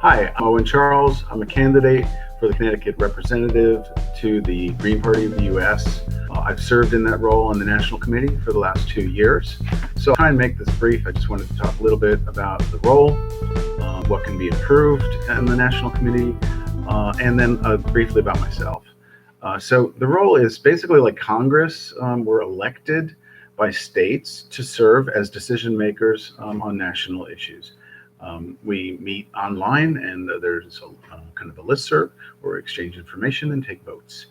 Hi, I'm Owen Charles. I'm a candidate for the Connecticut representative to the Green Party of the U.S. I've served in that role on the National Committee for the last 2 years. So I'll try and make this brief. I just wanted to talk a little bit about the role, what can be improved in the National Committee, and then briefly about myself. So the role is basically like Congress. We're elected by states to serve as decision makers on national issues. We meet online, and there's kind of a listserv where we exchange information and take votes.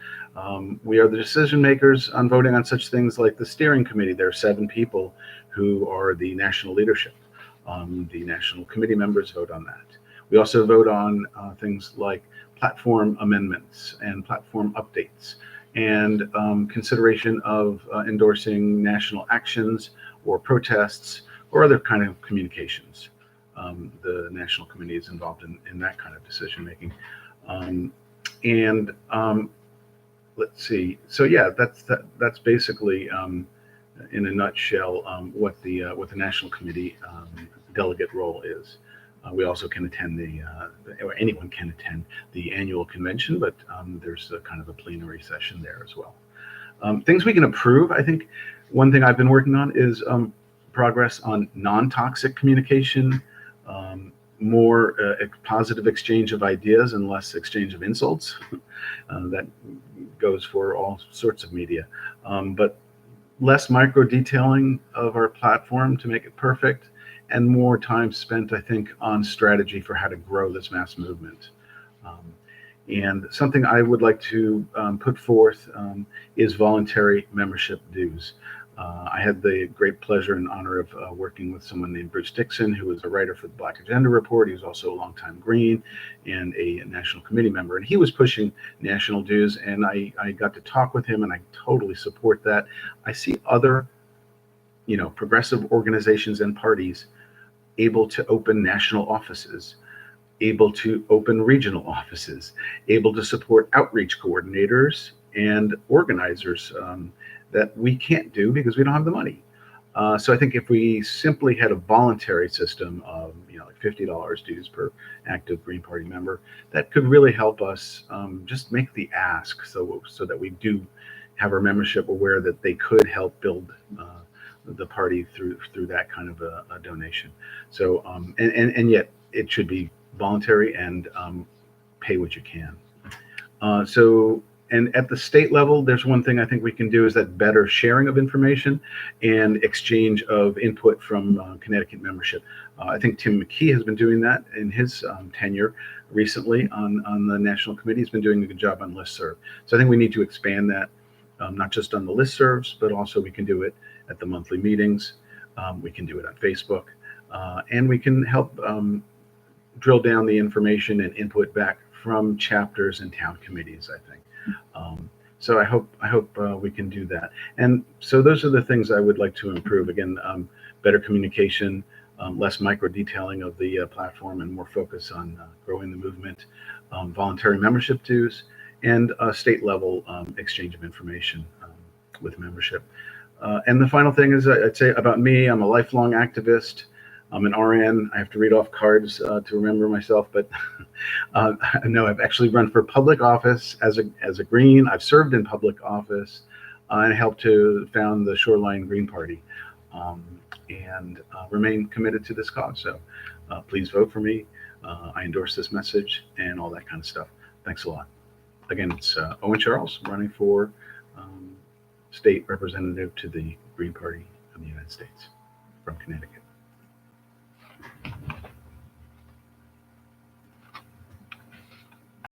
We are the decision makers on voting on such things like the steering committee. There are 7 people who are the national leadership. The national committee members vote on that. We also vote on things like platform amendments and platform updates, and consideration of endorsing national actions or protests or other kind of communications. The National Committee is involved in that kind of decision making. Let's see. So yeah, that's basically in a nutshell what the National Committee delegate role is. We also can attend or anyone can attend the annual convention, but there's a kind of a plenary session there as well. Things we can improve. I think one thing I've been working on is progress on non-toxic communication, more positive exchange of ideas and less exchange of insults. That goes for all sorts of media, but less micro detailing of our platform to make it perfect, and more time spent, I think, on strategy for how to grow this mass movement. And something I would like to put forth is voluntary membership dues. I had the great pleasure and honor of working with someone named Bruce Dixon, who was a writer for the Black Agenda Report. He was also a longtime Green and a National Committee member. And he was pushing national dues, and I got to talk with him, and I totally support that. I see other, progressive organizations and parties able to open national offices, able to open regional offices, able to support outreach coordinators and organizers that we can't do because we don't have the money. So I think if we simply had a voluntary system of like $50 dues per active Green Party member, that could really help us just make the ask, so that we do have our membership aware that they could help build the party through that kind of a donation. So and yet it should be voluntary and pay what you can. And at the state level, there's one thing I think we can do, is that better sharing of information and exchange of input from Connecticut membership. I think Tim McKee has been doing that in his tenure recently on the National Committee. He's been doing a good job on listserv. So I think we need to expand that, not just on the listservs, but also we can do it at the monthly meetings. We can do it on Facebook, and we can help drill down the information and input back from chapters and town committees, I think. So I hope we can do that. And so those are the things I would like to improve. Again, better communication, less micro detailing of the platform, and more focus on growing the movement, voluntary membership dues, and state level exchange of information with membership. And the final thing is, I'd say about me, I'm a lifelong activist. I'm an RN. I have to read off cards to remember myself, but no, I've actually run for public office as a Green. I've served in public office and helped to found the Shoreline Green Party, and remain committed to this cause. So please vote for me. I endorse this message and all that kind of stuff. Thanks a lot. Again, it's Owen Charles, running for state representative to the Green Party of the United States from Connecticut.